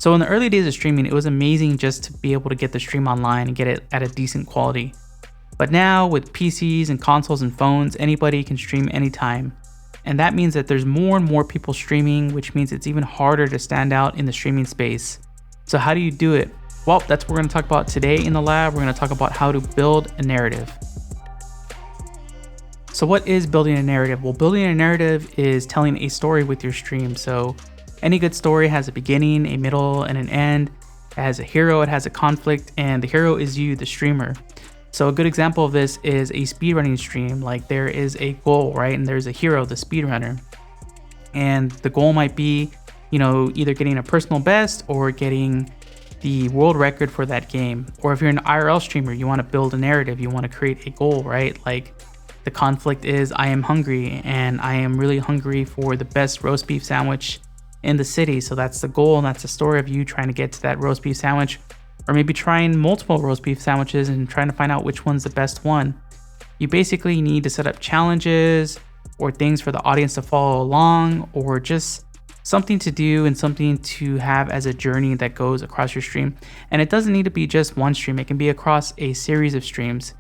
So in the early days of streaming, it was amazing just to be able to get the stream online and get it at a decent quality. But now with PCs and consoles and phones, anybody can stream anytime. And that means that there's more and more people streaming, which means it's even harder to stand out in the streaming space. So how do you do it? Well, that's what we're going to talk about today in the lab. We're going to talk about how to build a narrative. So what is building a narrative? Well, building a narrative is telling a story with your stream. So any good story has a beginning, a middle, and an end. It has a hero, it has a conflict, and the hero is you, the streamer. So a good example of this is a speedrunning stream. Like there is a goal, right? And there's a hero, the speedrunner. And the goal might be, either getting a personal best or getting the world record for that game. Or if you're an IRL streamer, you want to build a narrative, you want to create a goal, right? Like the conflict is I am hungry and I am really hungry for the best roast beef sandwich in the city. So that's the goal, and that's the story of you trying to get to that roast beef sandwich, or maybe trying multiple roast beef sandwiches and trying to find out which one's the best one. You basically need to set up challenges or things for the audience to follow along, or just something to do and something to have as a journey that goes across your stream. And it doesn't need to be just one stream, it can be across a series of streams.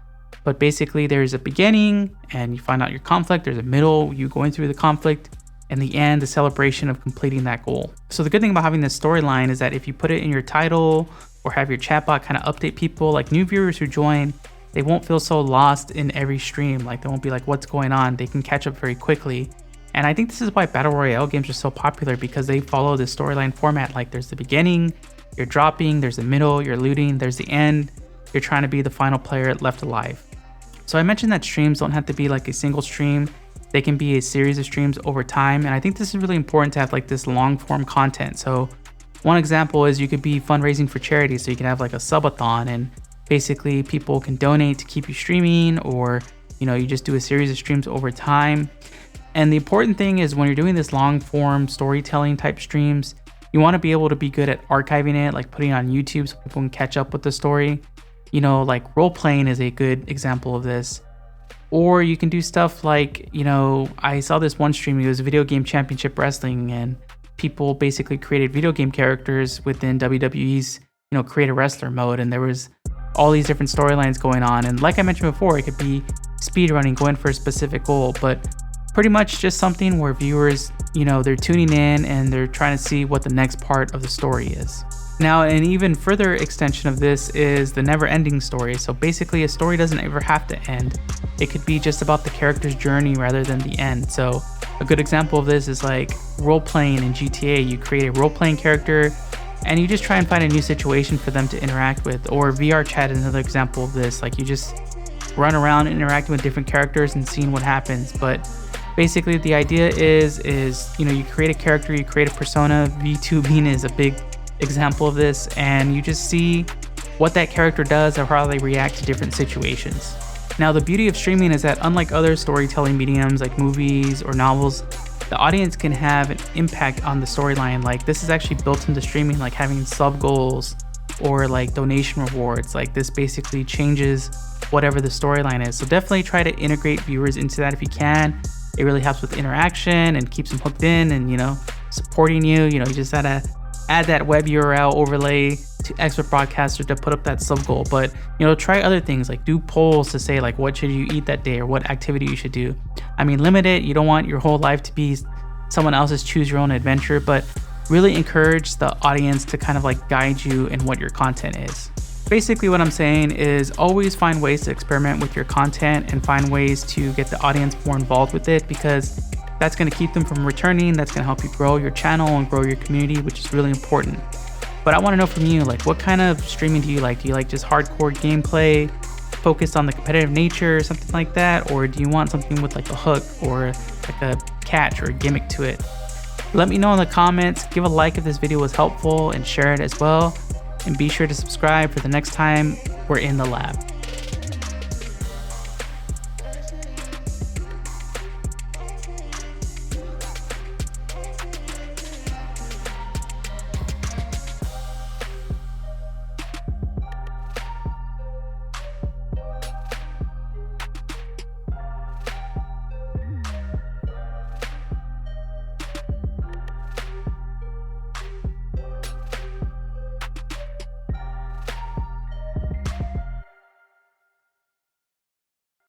But basically there's a beginning and you find out your conflict, there's a middle, you going through the conflict, and the end, the celebration of completing that goal. So the good thing about having this storyline is that if you put it in your title or have your chatbot kind of update people, like new viewers who join, they won't feel so lost in every stream. Like they won't be like, what's going on? They can catch up very quickly. And I think this is why Battle Royale games are so popular, because they follow this storyline format. Like there's the beginning, you're dropping, there's the middle, you're looting, there's the end, you're trying to be the final player left alive. So I mentioned that streams don't have to be like a single stream. They can be a series of streams over time. And I think this is really important to have like this long form content. So one example is you could be fundraising for charity. So you can have like a subathon, and basically people can donate to keep you streaming, or, you just do a series of streams over time. And the important thing is when you're doing this long form storytelling type streams, you want to be able to be good at archiving it, like putting it on YouTube so people can catch up with the story. Like role playing is a good example of this. Or you can do stuff like, I saw this one stream, it was Video Game Championship Wrestling, and people basically created video game characters within WWE's, create a wrestler mode. And there was all these different storylines going on. And like I mentioned before, it could be speedrunning, going for a specific goal, but pretty much just something where viewers, they're tuning in and they're trying to see what the next part of the story is. Now, an even further extension of this is the never-ending story. So basically a story doesn't ever have to end. It could be just about the character's journey rather than the end. So a good example of this is like role-playing in GTA. You create a role-playing character and you just try and find a new situation for them to interact with. Or VR chat is another example of this. Like you just run around interacting with different characters and seeing what happens. But basically the idea is you create a character, you create a persona. VTubing is a big example of this, and you just see what that character does or how they react to different situations. Now, the beauty of streaming is that unlike other storytelling mediums like movies or novels, the audience can have an impact on the storyline. Like this is actually built into streaming, like having sub goals or like donation rewards. Like this basically changes whatever the storyline is. So definitely try to integrate viewers into that if you can. It really helps with interaction and keeps them hooked in and, supporting you. You just gotta add that web URL overlay to XSplit Broadcaster to put up that sub goal. But, try other things, like do polls to say like what should you eat that day or what activity you should do. I mean, limit it. You don't want your whole life to be someone else's choose your own adventure, but really encourage the audience to kind of like guide you in what your content is. Basically what I'm saying is always find ways to experiment with your content and find ways to get the audience more involved with it, because that's going to keep them from returning. That's going to help you grow your channel and grow your community, which is really important. But I want to know from you, like what kind of streaming do you like? Do you like just hardcore gameplay focused on the competitive nature or something like that? Or do you want something with like a hook or like a catch or a gimmick to it? Let me know in the comments. Give a like if this video was helpful and share it as well. And be sure to subscribe for the next time we're in the lab.